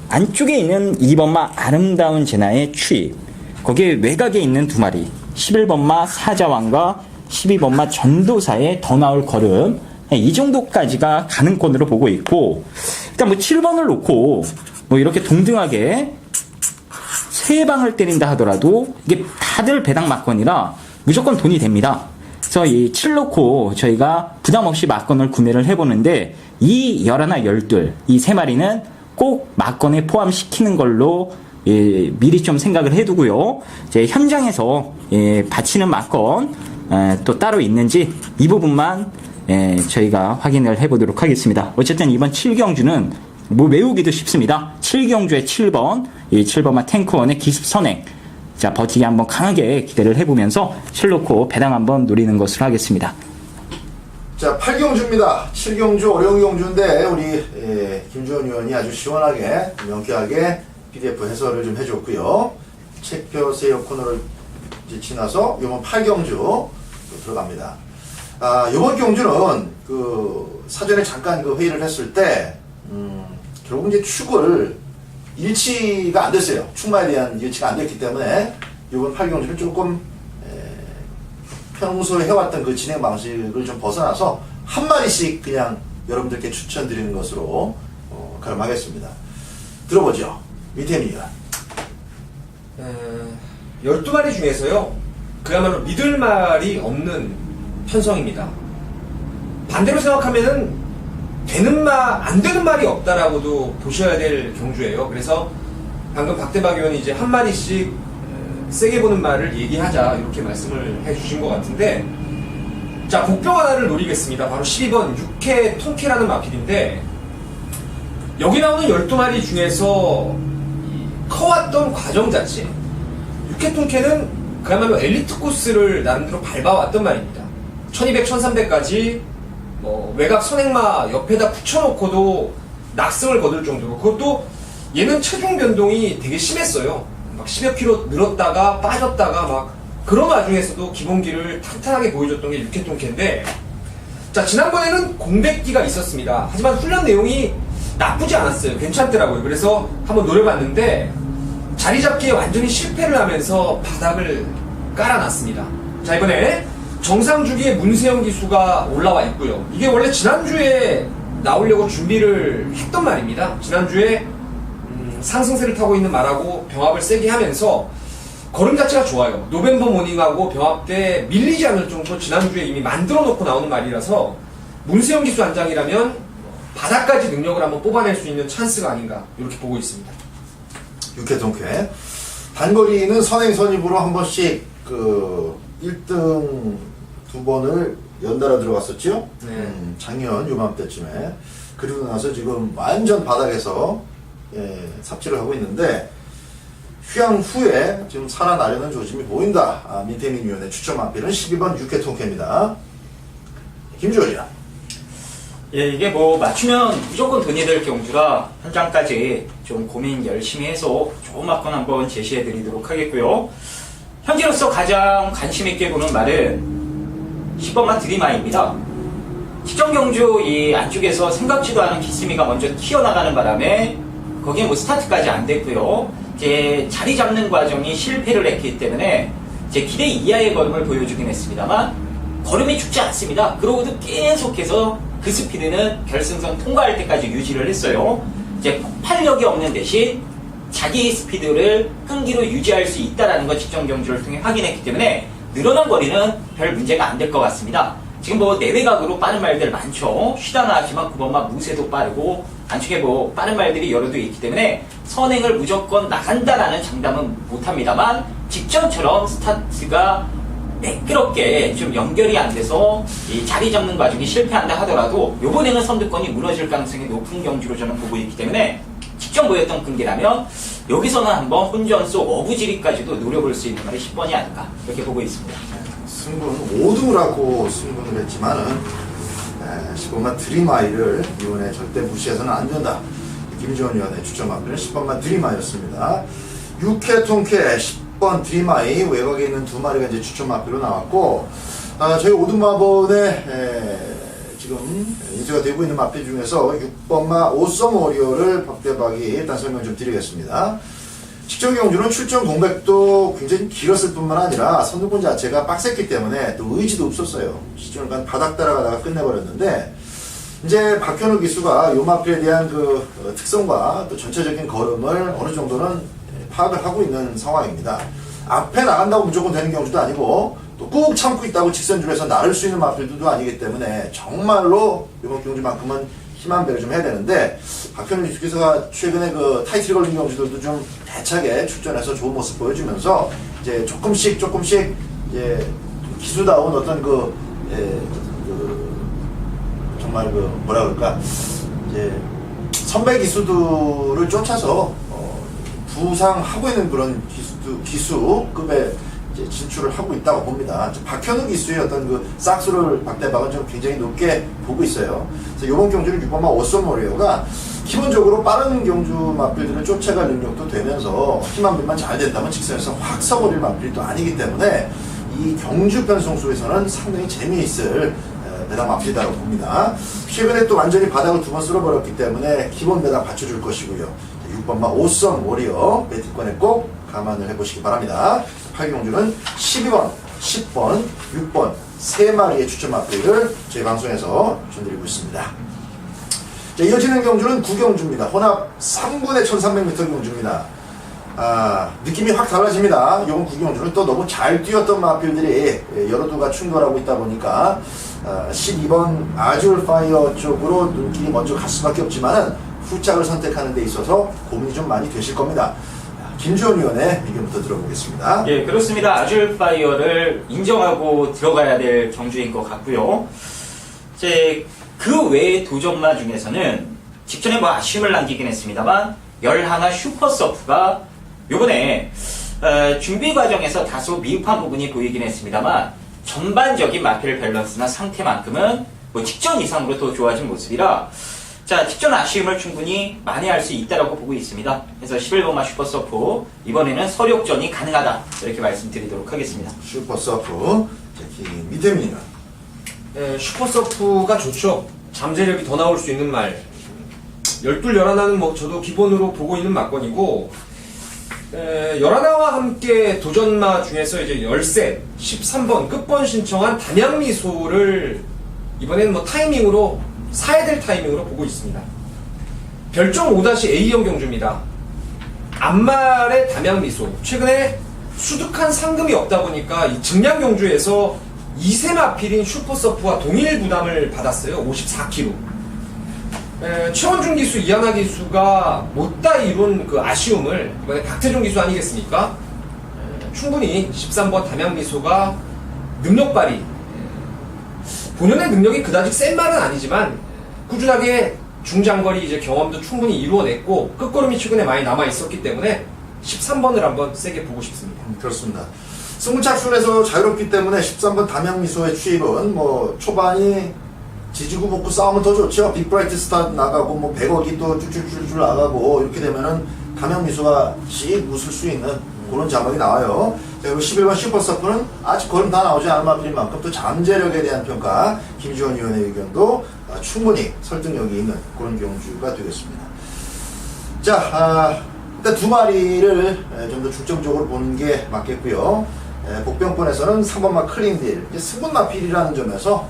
안쪽에 있는 2번마 아름다운 제나의 추입, 거기에 외곽에 있는 2마리 11번마 사자왕과 12번마 전도사의 더 나올 걸음, 이 정도까지가 가능권으로 보고 있고 일단 7번을 놓고 이렇게 동등하게 3방을 때린다 하더라도 이게 다들 배당 막건이라 무조건 돈이 됩니다. 그래서 이 7 놓고 저희가 부담 없이 막건을 구매를 해보는데 이 11, 12, 이 3마리는 꼭 막건에 포함시키는 걸로 미리 좀 생각을 해두고요. 이제 현장에서 바치는 막건 또 따로 있는지 이 부분만 저희가 확인을 해보도록 하겠습니다. 어쨌든 이번 7경주는 외우기도 쉽습니다. 7경주의 7번, 이 7번마 탱크원의 기습 선행 자, 버티기 한번 강하게 기대를 해보면서 실놓고 배당 한번 노리는 것으로 하겠습니다. 자, 8경주입니다. 7경주 어려운 경주인데 우리 김주원 의원이 아주 시원하게 명쾌하게 PDF 해설을 좀 해줬고요. 책표 세요 코너를 이제 지나서 이번 8경주 들어갑니다. 이번 경주는 그 사전에 잠깐 그 회의를 했을 때 결국 이제 축을 일치가 안 됐어요. 축마에 대한 일치가 안 됐기 때문에 이번 8경주는 조금 평소에 해왔던 그 진행 방식을 좀 벗어나서 한 마리씩 그냥 여러분들께 추천드리는 것으로 가름하겠습니다. 들어보죠. 밑에입니다. 12마리 중에서요, 그야말로 믿을 말이 없는 편성입니다. 반대로 생각하면은 안 되는 말이 없다라고도 보셔야 될 경주예요. 그래서 방금 박대박 의원이 이제 한 마리씩 세게 보는 말을 얘기하자 이렇게 말씀을 해주신 것 같은데, 자, 복병 하나를 노리겠습니다. 바로 12번 육회 통쾌라는 마필인데, 여기 나오는 12마리 중에서 커왔던 과정 자체, 육회 통쾌는 그야말로 엘리트 코스를 나름대로 밟아왔던 말입니다. 1200, 1300까지 외곽 선행마 옆에다 붙여놓고도 낙승을 거둘 정도로, 그것도 얘는 체중 변동이 되게 심했어요. 막 10여 킬로 늘었다가 빠졌다가 막 그런 와중에서도 기본기를 탄탄하게 보여줬던 게 육회통쾌인데, 자, 지난번에는 공백기가 있었습니다. 하지만 훈련 내용이 나쁘지 않았어요. 괜찮더라고요. 그래서 한번 노려봤는데 자리 잡기에 완전히 실패를 하면서 바닥을 깔아놨습니다. 자, 이번에 정상 주기에 문세영 기수가 올라와 있고요. 이게 원래 지난주에 나오려고 준비를 했던 말입니다. 지난주에 상승세를 타고 있는 말하고 병합을 세게 하면서 걸음 자체가 좋아요. 노벤버 모닝하고 병합 때 밀리지 않을 정도로 지난주에 이미 만들어 놓고 나오는 말이라서 문세영 기수 한 장이라면 바닥까지 능력을 한번 뽑아낼 수 있는 찬스가 아닌가 이렇게 보고 있습니다. 육회통쾌. 단거리는 선행선입으로 한 번씩 그 1등 2번을 연달아 들어갔었죠. 네. 작년 요맘때쯤에. 그리고 나서 지금 완전 바닥에서 삽질을 하고 있는데, 휴양 후에 지금 살아나려는 조짐이 보인다. 민태민 위원의 추천 마필은 12번 육회통쾌입니다. 김주원이야. 예, 이게 뭐 맞추면 무조건 돈이 될 경주라 현장까지 좀 고민 열심히 해서 좋은 막건 한번 제시해 드리도록 하겠고요. 현재로서 가장 관심 있게 보는 말은 10번마 드리마입니다. 직전 경주 이 안쪽에서 생각지도 않은 기스미가 먼저 튀어나가는 바람에 거기에 뭐 스타트까지 안 됐고요. 이제 자리 잡는 과정이 실패를 했기 때문에 제 기대 이하의 걸음을 보여주긴 했습니다만 걸음이 죽지 않습니다. 그러고도 계속해서 그 스피드는 결승선 통과할 때까지 유지를 했어요. 이제 폭발력이 없는 대신 자기 스피드를 끈기로 유지할 수 있다는 걸 직전 경주를 통해 확인했기 때문에 늘어난 거리는 별 문제가 안 될 것 같습니다. 지금 뭐 내외각으로 빠른 말들 많죠. 쉬다 나왔지만 9번마 무쇠도 빠르고 안쪽에 뭐 빠른 말들이 여러 개 있기 때문에 선행을 무조건 나간다라는 장담은 못합니다만 직전처럼 스타트가 매끄럽게 좀 연결이 안 돼서 이 자리 잡는 과정이 실패한다 하더라도 이번에는 선두권이 무너질 가능성이 높은 경주로 저는 보고 있기 때문에 직전 보였던 끈기라면 여기서는 한번 혼전수 어부지리까지도 노려볼 수 있는 말이 10번이 아닐까 이렇게 보고 있습니다. 승부는 5등으라고 승부를 했지만은 10번만 드리마이를 이번에 절대 무시해서는 안 된다. 김지원 위원의 추천 마필은 10번만 드리마이였습니다. 6회 통쾌 10번 드리마이 외곽에 있는 두 마리가 이제 추천 마필로 나왔고, 저희 5등 마번에 지금 인쇄가 되고 있는 마필 중에서 6번마 오썸 워리어를 박대박이 일단 설명 좀 드리겠습니다. 직전 경주는 출전 공백도 굉장히 길었을 뿐만 아니라 선두권 자체가 빡셌기 때문에 또 의지도 없었어요. 시즌간 바닥 따라가다가 끝내버렸는데, 이제 박현우 기수가 요 마필에 대한 그 특성과 또 전체적인 걸음을 어느 정도는 파악을 하고 있는 상황입니다. 앞에 나간다고 무조건 되는 경주도 아니고 또 꾹 참고 있다고 직선줄에서 나를 수 있는 마필들도 아니기 때문에 정말로 이번 경주만큼은 힘한 배를 좀 해야 되는데, 박현우 기수가 최근에 그 타이틀 걸린 경주들도 좀 대차게 출전해서 좋은 모습 보여주면서 이제 조금씩 이제 기수다운 어떤 정말 뭐라 그럴까, 이제 선배 기수들을 쫓아서 부상하고 있는 그런 기수급에 이제 진출을 하고 있다고 봅니다. 박현우 기수의 어떤 그 싹수를 박대박은 좀 굉장히 높게 보고 있어요. 그래서 이번 경주는 6번마 오썸 워리어가 기본적으로 빠른 경주 마필들을 쫓아갈 능력도 되면서 힘한 빌만 잘 된다면 직선에서 확 서버릴 마필도 아니기 때문에 이 경주 편성수에서는 상당히 재미있을 배당 마필이라고 봅니다. 최근에 또 완전히 바닥을 2번 쓸어버렸기 때문에 기본 배당 받쳐줄 것이고요. 6번마 오썸 워리어 배팅권에 꼭 감안을 해보시기 바랍니다. 8경주는 12번, 10번, 6번 3마리의 추천 마필을 저희 방송에서 전드리고 있습니다. 자, 이어지는 경주는 9경주입니다. 혼합 3분의 1300m 경주입니다. 느낌이 확 달라집니다. 이번 9경주는 또 너무 잘 뛰었던 마필들이 여러 두가 충돌하고 있다 보니까 12번 아줄 파이어 쪽으로 눈길이 먼저 갈 수밖에 없지만은 후짝을 선택하는 데 있어서 고민이 좀 많이 되실 겁니다. 김주원 위원의 의견부터 들어보겠습니다. 예, 그렇습니다. 아줄 파이어를 인정하고 들어가야 될 경주인 것 같고요. 이제 그 외의 도전마 중에서는 직전에 뭐 아쉬움을 남기긴 했습니다만 열하나 슈퍼서프가 요번에 준비 과정에서 다소 미흡한 부분이 보이긴 했습니다만 전반적인 마필 밸런스나 상태만큼은 뭐 직전 이상으로 더 좋아진 모습이라 자, 직전 아쉬움을 충분히 만회할 수 있다고 보고 있습니다. 그래서 11번마 슈퍼서프 이번에는 서력전이 가능하다 이렇게 말씀드리도록 하겠습니다. 슈퍼서프 밑에미니는 슈퍼서프가 좋죠. 잠재력이 더 나올 수 있는 말. 12, 11는 뭐 저도 기본으로 보고 있는 막건이고 11와 함께 도전마 중에서 이제 13, 13번 끝번 신청한 담양미소를 이번에는 뭐 타이밍으로 사야 될 타이밍으로 보고 있습니다. 별점 5-A형 경주입니다. 앞말의 담양미소. 최근에 수득한 상금이 없다 보니까 이 증량 경주에서 2세 마필인 슈퍼서프와 동일 부담을 받았어요. 54kg. 최원중 기수, 이하나 기수가 못다 이룬 그 아쉬움을 이번에 박태종 기수 아니겠습니까? 충분히 13번 담양미소가 능력 발휘, 본연의 능력이 그다지 센 말은 아니지만 꾸준하게 중장거리 이제 경험도 충분히 이루어냈고 끝걸음이 최근에 많이 남아 있었기 때문에 13번을 한번 세게 보고 싶습니다. 그렇습니다. 승부착순에서 자유롭기 때문에 13번 담양미소의 취입은 뭐 초반이 지지고 볶고 싸우면 더 좋죠. 빅브라이트 스타 나가고 뭐 100억이 또 쭉쭉쭉쭉 나가고 이렇게 되면은 담양미소가 씩 웃을 수 있는 그런 자막이 나와요. 자, 그리고 11번 슈퍼서프는 아직 걸음 다 나오지 않은 마필인 만큼 또 잠재력에 대한 평가 김지원 의원의 의견도 충분히 설득력이 있는 그런 경주가 되겠습니다. 자, 일단 두 마리를 좀 더 중점적으로 보는 게 맞겠고요. 복병권에서는 3번마 클린딜, 승분 마필이라는 점에서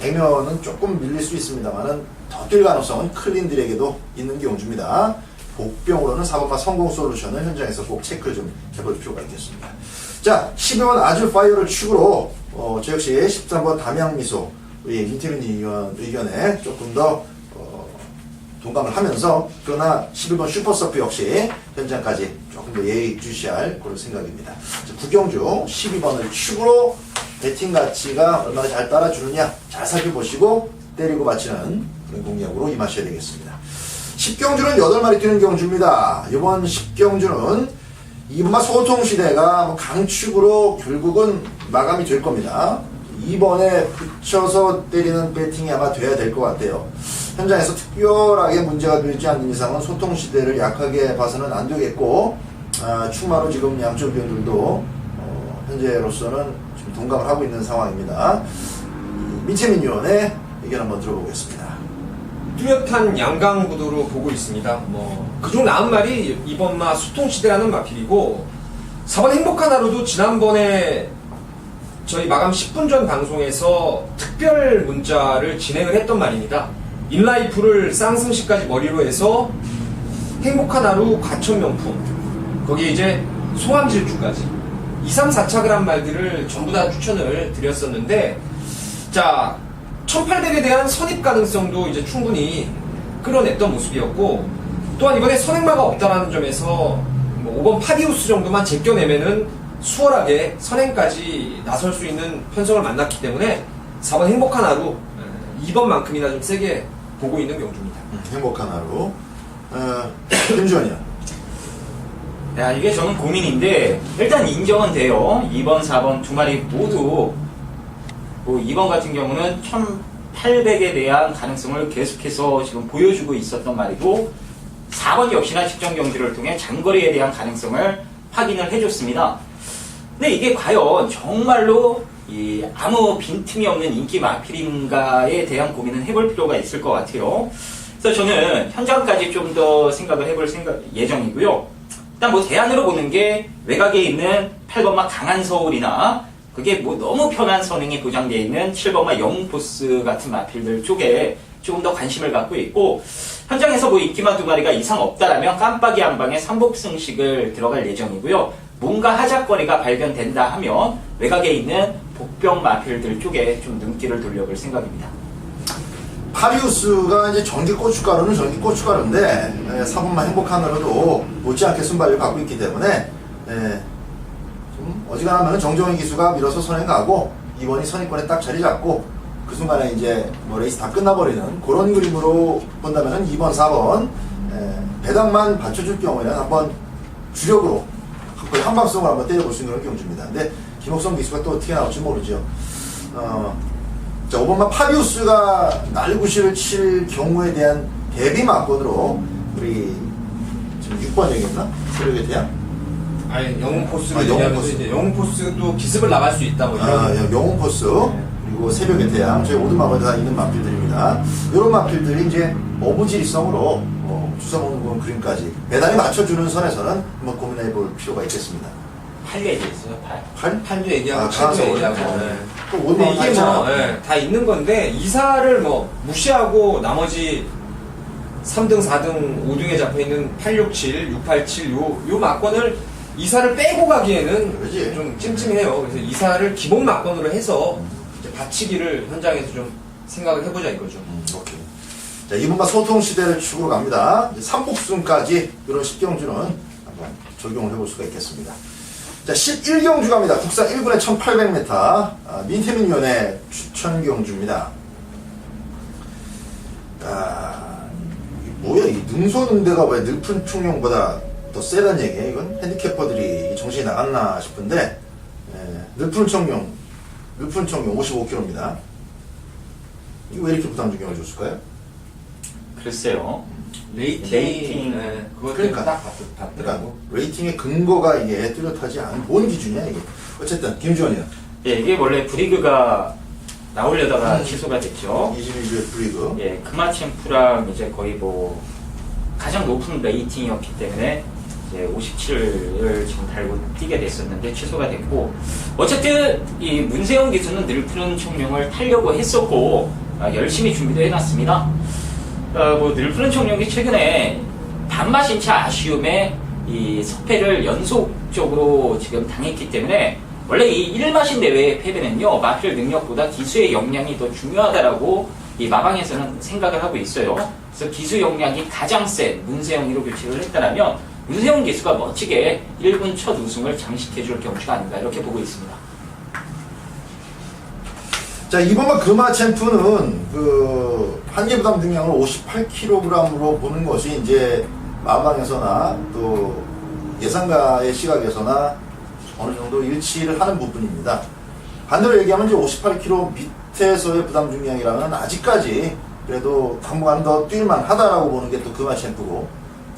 액면은 조금 밀릴 수 있습니다만은 더 뛸 가능성은 클린딜에게도 있는 경주입니다. 복병으로는 4번마 성공 솔루션을 현장에서 꼭 체크를 좀 해볼 필요가 있겠습니다. 자, 12번 아줄 파이어를 축으로 저 역시 13번 담양미소 우리 민태민 의원 의견에 조금 더 동감을 하면서 그러나 11번 슈퍼서프 역시 현장까지 조금 더 예의주시할 그런 생각입니다. 자, 구경주 12번을 축으로 배팅 가치가 얼마나 잘 따라주느냐 잘 살펴보시고 때리고 맞히는 그런 공략으로 임하셔야 되겠습니다. 10경주는 8마리 뛰는 경주입니다. 이번 10경주는 이번마 소통시대가 강축으로 결국은 마감이 될 겁니다. 2번에 붙여서 때리는 배팅이 아마 돼야 될 것 같아요. 현장에서 특별하게 문제가 되지 않는 이상은 소통시대를 약하게 봐서는 안 되겠고 추마로 지금 양쪽 의원들도 현재로서는 좀 동감을 하고 있는 상황입니다. 민채민 의원의 의견 한번 들어보겠습니다. 뚜렷한 양강 구도로 보고 있습니다. 그중 나은 말이 이번마 소통시대라는 마필이고 4번 행복한 하루도 지난번에 저희 마감 10분 전 방송에서 특별 문자를 진행을 했던 말입니다. 인라이프를 쌍승시까지 머리로 해서 행복한 하루 과천명품 거기에 이제 소환질주까지 2, 3, 4착을 한 말들을 전부 다 추천을 드렸었는데 자 1800에 대한 선입 가능성도 이제 충분히 끌어냈던 모습이었고 또한 이번에 선행마가 없다라는 점에서 5번 파디우스 정도만 제껴내면은 수월하게 선행까지 나설 수 있는 편성을 만났기 때문에 4번 행복한 하루 2번만큼이나 좀 세게 보고 있는 경주입니다. 행복한 하루. 김주원이요. 야, 이게 저는 고민인데, 일단 인정은 돼요. 2번, 4번 두 마리 모두, 뭐 2번 같은 경우는 1800에 대한 가능성을 계속해서 지금 보여주고 있었던 말이고, 4번 역시나 직전 경주를 통해 장거리에 대한 가능성을 확인을 해줬습니다. 근데 이게 과연 정말로 아무 빈틈이 없는 인기 마필인가에 대한 고민은 해볼 필요가 있을 것 같아요. 그래서 저는 현장까지 좀 더 생각을 해볼 예정이고요. 일단 뭐 대안으로 보는 게 외곽에 있는 8번마 강한서울이나 그게 뭐 너무 편한 선행이 보장되어 있는 7번마 영웅포스 같은 마필들 쪽에 조금 더 관심을 갖고 있고, 현장에서 뭐 인기마 두 마리가 이상 없다라면 깜빡이 한 방에 삼복승식을 들어갈 예정이고요. 뭔가 하작거리가 발견된다 하면 외곽에 있는 복병 마필들 쪽에 좀 눈길을 돌려볼 생각입니다. 파리우스가 이제 전기 고춧가루는 전기 고춧가루인데 4번만 행복하느라도 못지않게 순발력을 갖고 있기 때문에 좀 어지간하면 정정희 기수가 밀어서 선행 가고 2번이 선입권에 딱 자리 잡고 그 순간에 이제 뭐 레이스 다 끝나버리는 그런 그림으로 본다면 2번, 4번 배당만 받쳐줄 경우에는 한번 주력으로 거의 한방성으로 한번 때려볼 수 있는 그런 경주입니다. 근데 김옥성 기수가 또 어떻게 나올지 모르죠. 자, 5번만 파리우스가 날구시를 칠 경우에 대한 대비 막건으로 우리 지금 6번 얘기했나? 세력에 대한? 아니, 영웅포스를 아, 얘기하면서 영웅포스. 이제 영웅포스도 기습을 나갈 수 있다 뭐 이런. 영웅포스 그리고 새벽의 태양 저희 모든 마을에 다 있는 마필들입니다. 이런 마필들이 이제 어부지리성으로 주워먹는 그런 그림까지 배당에 맞춰주는 선에서는 한번 고민해 볼 필요가 있겠습니다. 8개 있어요, 8. 8도 얘기하고 강한서 7도 얘기하고. 네. 또 근데 오늘 이게 뭐, 다 있는 건데, 이사를 뭐, 무시하고 나머지 3등, 4등, 5등에 잡혀있는 867, 687, 요 막건을 이사를 빼고 가기에는 그러지. 좀 찜찜해요. 그래서 이사를 기본 막건으로 해서 이제 받치기를 현장에서 좀 생각을 해보자 이거죠. 오케이. 자, 이번만 소통 시대를 축으로 갑니다. 이제 삼복순까지 이런 10경주는 한번 적용을 해볼 수가 있겠습니다. 자, 11경주 갑니다. 국산 1군에 1800m 민태민위원회 추천경주입니다. 뭐야, 이 능소능대가 왜 늘푼 충룡보다 더 세단 얘기예요? 이건 핸디캐퍼들이 정신이 나갔나 싶은데, 늘푼 청룡 55kg입니다. 이거 왜 이렇게 부담 적용을 줬을까요? 글쎄요. 레이팅. 네, 그거 그러니까. 딱 그러니까 받더라고. 레이팅의 근거가 이게 뚜렷하지 않은 뭔 기준이야 이게. 어쨌든 김주원이요. 예, 이게 원래 브리그가 나오려다가 취소가 됐죠. 22주의 브리그. 예, 크마챔프랑 이제 거의 뭐 가장 높은 레이팅이었기 때문에 이제 57을 지금 달고 뛰게 됐었는데 취소가 됐고, 어쨌든 이 문세영 기수는 늘푸른 청룡을 타려고 했었고 열심히 준비도 해놨습니다. 뭐 늘푸른 청룡이 최근에 반마신차 아쉬움에 이 석패를 연속적으로 지금 당했기 때문에, 원래 이 1마신 대회의 패배는요, 마필 능력보다 기수의 역량이 더 중요하다라고 이 마방에서는 생각을 하고 있어요. 그래서 기수 역량이 가장 센 문세영이로 교체를 했다면 문세영 기수가 멋지게 1군 첫 우승을 장식해줄 경주가 아닌가 이렇게 보고 있습니다. 자, 이번만 금화 챔프는 그 한계부담 등량을 58kg으로 보는 것이 이제 마방에서나 또 예상가의 시각에서나 어느 정도 일치를 하는 부분입니다. 반대로 얘기하면 이제 58kg 밑에서의 부담 중량이라면 아직까지 그래도 당분간 더 뛸만 하다라고 보는 게 또 금화 챔프고,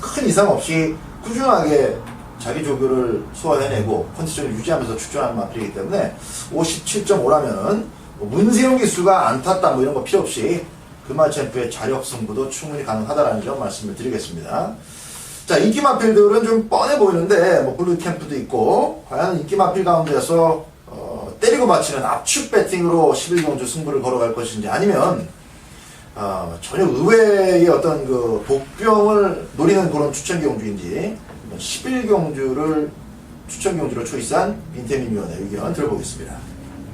큰 이상 없이 꾸준하게 자기 조교를 소화해내고 컨디션을 유지하면서 출전하는 마필이기 때문에 57.5라면은 문세영 기수가 안 탔다 뭐 이런 거 필요 없이 금화 챔프의 자력 승부도 충분히 가능하다라는 점 말씀을 드리겠습니다. 자, 인기 마필들은 좀 뻔해 보이는데 뭐 블루 캠프도 있고, 과연 인기 마필 가운데서 때리고 맞히는 압축 배팅으로 11경주 승부를 걸어갈 것인지, 아니면 전혀 의외의 어떤 그 복병을 노리는 그런 추천 경주인지 11경주를 추천 경주로 초이스한 민태민위원회 의견 들어보겠습니다.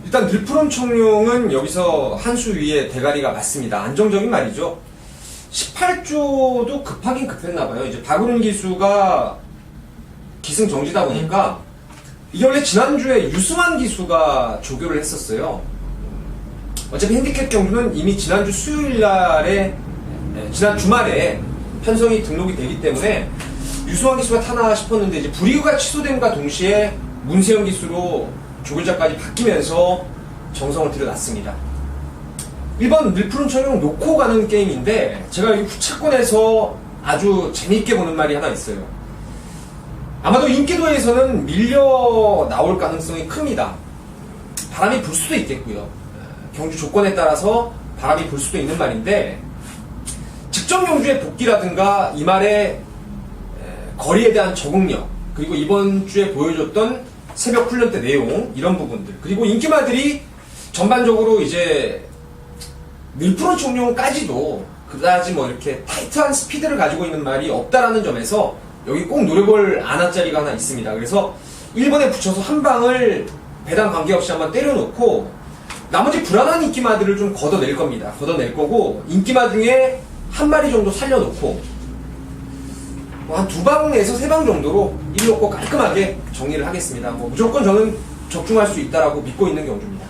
일단 늘푸른 청룡은 여기서 한 수 위에 대가리가 맞습니다. 안정적인 말이죠. 18조도 급하긴 급했나봐요. 이제 박은훈 기수가 기승정지다 보니까, 이게 원래 지난주에 유승환 기수가 조교를 했었어요. 어차피 핸디캡 경주는 이미 지난주 수요일 날에, 지난 주말에 편성이 등록이 되기 때문에 유수환 기수가 타나 싶었는데 이제 브리그가 취소됨과 동시에 문세영 기수로 조교자까지 바뀌면서 정성을 들여놨습니다. 1번 밀푸른 청룡 놓고 가는 게임인데 제가 여기 후차권에서 아주 재미있게 보는 말이 하나 있어요. 아마도 인기도에서는 밀려 나올 가능성이 큽니다. 바람이 불 수도 있겠고요. 경주 조건에 따라서 바람이 불 수도 있는 말인데 직전 경주의 복귀라든가 이 말의 거리에 대한 적응력 그리고 이번 주에 보여줬던 새벽 훈련 때 내용 이런 부분들 그리고 인기마들이 전반적으로 이제 밀프로 청룡까지도 그다지 뭐 이렇게 타이트한 스피드를 가지고 있는 말이 없다라는 점에서 여기 꼭 노려볼 안아짜리가 하나 있습니다. 그래서 1번에 붙여서 한 방을 배당 관계없이 한번 때려놓고 나머지 불안한 인기마들을 좀 걷어낼 겁니다. 걷어낼 거고 인기마 중에 한 마리 정도 살려놓고 뭐 한 2방에서 3방 정도로 1놓고 깔끔하게 정리를 하겠습니다. 뭐 무조건 저는 적중할 수 있다라고 믿고 있는 경주입니다.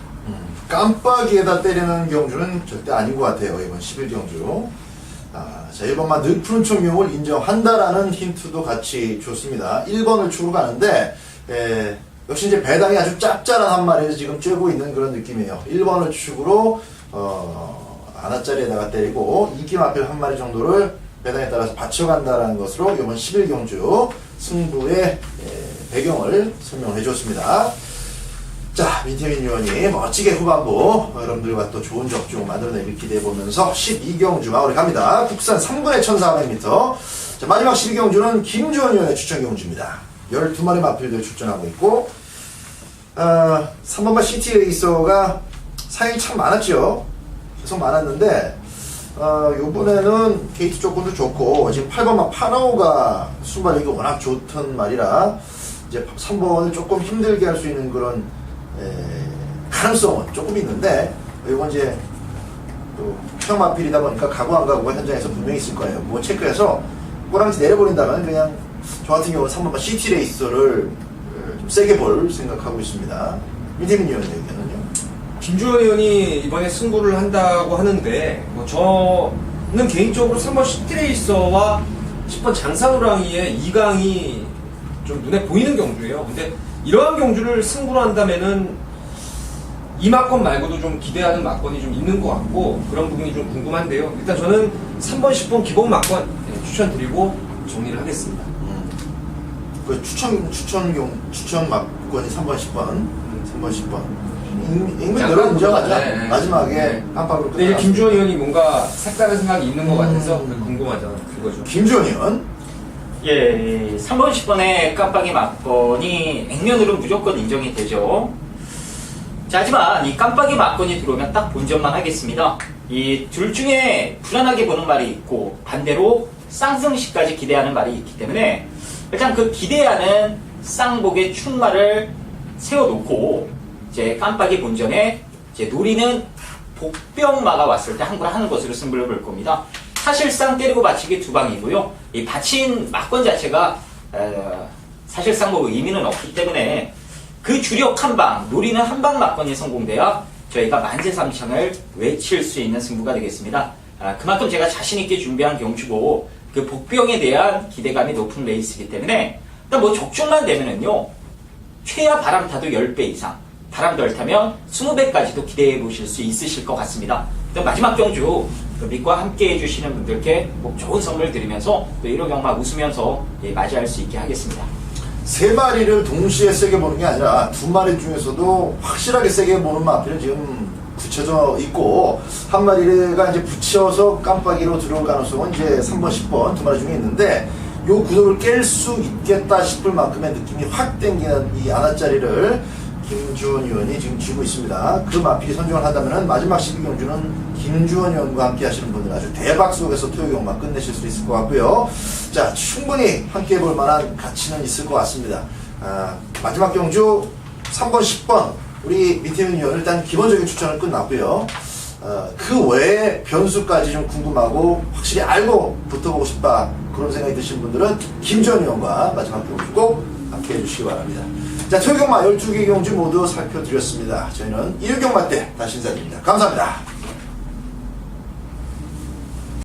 깜빡이에다 때리는 경주는 절대 아닌 것 같아요. 이번 11경주. 자, 1번만 늘 푸른 청룡을 인정한다라는 힌트도 같이 줬습니다. 1번을 추고 가는데, 역시 이제 배당이 아주 짭짤한 한 마리를 지금 쬐고 있는 그런 느낌이에요. 1번을 축으로, 아나짜리에다가 때리고, 인기 마필 한 마리 정도를 배당에 따라서 받쳐간다라는 것으로 이번 11경주 승부의 배경을 설명을 해줬습니다. 자, 민태민 의원이 멋지게 후반부 여러분들과 또 좋은 적중 만들어내길 기대해보면서 12경주 마무리 갑니다. 국산 3군의 1400m. 자, 마지막 12경주는 김주원 의원의 추천 경주입니다. 12마리 마필들 출전하고 있고 3번마 시티 레이서가 사연이 참 많았죠. 계속 많았는데 요번에는 게이트 조건도 좋고 지금 8번마 파나오가 순발력이 워낙 좋던 말이라 이제 3번을 조금 힘들게 할 수 있는 그런 가능성은 조금 있는데 이건 이제 또 평마필이다 보니까 가고 안 가고가 현장에서 분명히 있을 거예요. 뭐 체크해서 꼬랑지 내려버린다면 그냥 저 같은 경우는 3번만 시티 레이서를 좀 세게 볼 생각하고 있습니다. 민태민 의원의 의견은요? 김주원 의원이 이번에 승부를 한다고 하는데 뭐 저는 개인적으로 3번 시티레이서와 10번 장산호랑이의 2강이 좀 눈에 보이는 경주예요. 근데 이러한 경주를 승부로 한다면은 이 막권 말고도 좀 기대하는 막권이 좀 있는 것 같고 그런 부분이 좀 궁금한데요. 일단 저는 3번, 10번 기본 막권 추천드리고 정리를 하겠습니다. 그 추천 막권이 3번, 10번, 3번, 10번. 인물대로 인정하자. 네. 마지막에 깜빡으로 근데 이제 김주원 의원이 뭔가 색다른 생각이 있는 것 같아서 궁금하잖아. 그거죠. 김주원 의원. 예, 3번, 10번의 깜빡이 막건이 액면으로 무조건 인정이 되죠. 자, 하지만 이 깜빡이 막건이 들어오면 딱 본전만 하겠습니다. 이 둘 중에 불안하게 보는 말이 있고 반대로 쌍승시까지 기대하는 말이 있기 때문에 일단 그 기대하는 쌍복의 충말을 세워놓고 이제 깜빡이 본전에 이제 노리는 복병마가 왔을 때 항구를 하는 것으로 승부를 볼 겁니다. 사실상 때리고 받치기 2방이고요. 이 받친 막권 자체가 사실상 뭐 의미는 없기 때문에 그 주력 한방, 노리는 한방 막권이 성공돼야 저희가 만세삼창을 외칠 수 있는 승부가 되겠습니다. 그만큼 제가 자신있게 준비한 경주고 그 복병에 대한 기대감이 높은 레이스이기 때문에 일단 뭐 적중만 되면은요 최하 바람 타도 10배 이상, 바람 덜 타면 20배까지도 기대해 보실 수 있으실 것 같습니다. 일단 마지막 경주 믿고 함께 해주시는 분들께 꼭 좋은 선물 드리면서 또 1호 경마 웃으면서 맞이할 수 있게 하겠습니다. 3마리를 동시에 세게 보는 게 아니라 2마리 중에서도 확실하게 세게 보는 마필은 지금 굳혀져 있고 한 마리가 이제 붙여서 깜빡이로 들어올 가능성은 이제 3번, 10번 2마리 중에 있는데 요 구도를 깰 수 있겠다 싶을 만큼의 느낌이 확 땡기는 이 아나짜리를 김주원 의원이 지금 쥐고 있습니다. 그 마필이 선정을 한다면 마지막 12경주는 김주원 의원과 함께 하시는 분들 아주 대박 속에서 토요경만 끝내실 수 있을 것 같고요. 자, 충분히 함께 해볼 만한 가치는 있을 것 같습니다. 마지막 경주 3번, 10번 우리 민태민 의원 일단 기본적인 추천은 끝났고요. 그 외에 변수까지 좀 궁금하고 확실히 알고 붙어보고 싶다 그런 생각이 드신 분들은 김주원 의원과 마지막 경주 꼭 함께 해주시기 바랍니다. 자, 토요경마 12개 경주 모두 살펴드렸습니다. 저희는 1경마 때 다시 인사드립니다. 감사합니다.